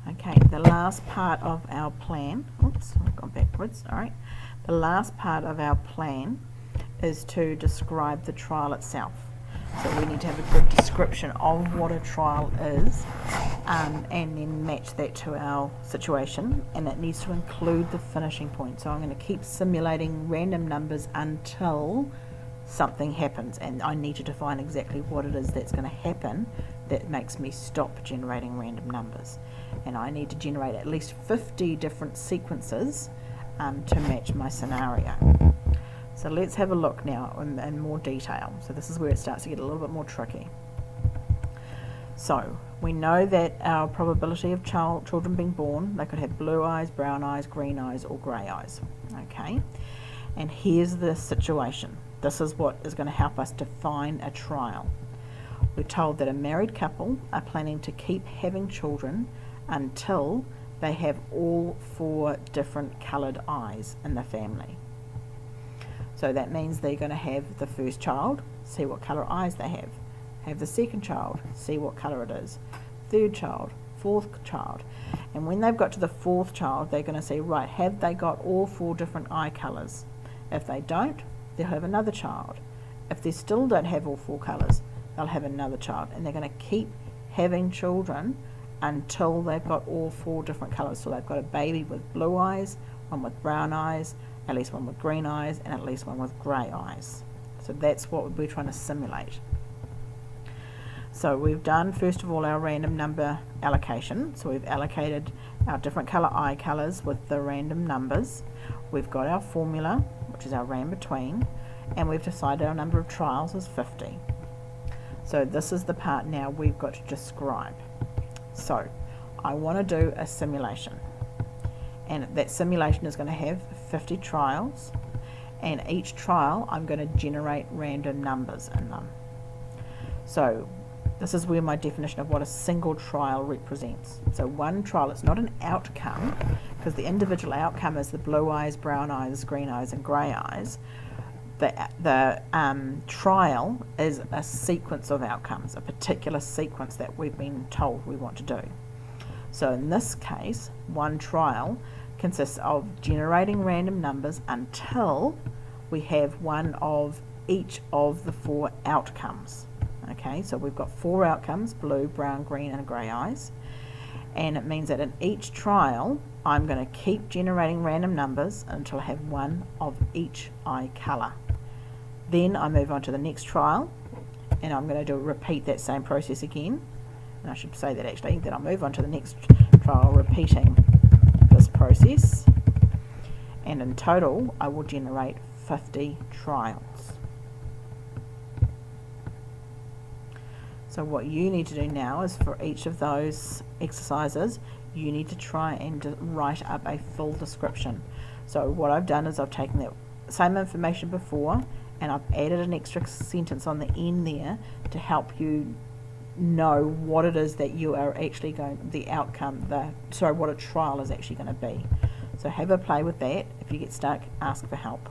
Okay, the last part of our plan, oops, I've gone backwards, alright. The last part of our plan is to describe the trial itself. So we need to have a good description of what a trial is, and then match that to our situation, and it needs to include the finishing point. So I'm going to keep simulating random numbers until something happens, and I need to define exactly what it is that's going to happen that makes me stop generating random numbers. And I need to generate at least 50 different sequences to match my scenario. So let's have a look now in more detail. So this is where it starts to get a little bit more tricky. So we know that our probability of children being born, they could have blue eyes, brown eyes, green eyes, or grey eyes. Okay, and here's the situation. This is what is going to help us define a trial. We're told that a married couple are planning to keep having children until they have all 4 different coloured eyes in the family. So that means they're going to have the first child, see what colour eyes they have the second child, see what colour it is, third child, fourth child, and when they've got to the 4th child, they're going to say, right, have they got all 4 different eye colours? If they don't, they'll have another child. If they still don't have all 4 colours, they'll have another child, and they're going to keep having children until they've got all 4 different colours. So they've got a baby with blue eyes, one with brown eyes, at least one with green eyes, and at least one with grey eyes. So that's what we're trying to simulate. So we've done, first of all, our random number allocation. So we've allocated our different colour eye colours with the random numbers. We've got our formula, which is our ran between, and we've decided our number of trials is 50. So this is the part now we've got to describe. So I want to do a simulation, and that simulation is going to have 50 trials, and each trial I'm going to generate random numbers in them. So this is where my definition of what a single trial represents. So one trial, it's not an outcome, because the individual outcome is the blue eyes, brown eyes, green eyes, and grey eyes. The trial is a sequence of outcomes, a particular sequence that we've been told we want to do. So in this case, one trial consists of generating random numbers until we have one of each of the 4 outcomes. Okay, so we've got 4 outcomes, blue, brown, green, and grey eyes, and it means that in each trial I'm going to keep generating random numbers until I have one of each eye colour. Then I move on to the next trial, and I'm going to repeat that same process again. And I should say that actually, that I'll move on to the next trial repeating this process, and in total I will generate 50 trials. So what you need to do now is, for each of those exercises, you need to try and write up a full description. So what I've done is I've taken that same information before, and I've added an extra sentence on the end there to help you know what it is that you are actually going, the outcome, what a trial is actually going to be. So have a play with that. If you get stuck, ask for help.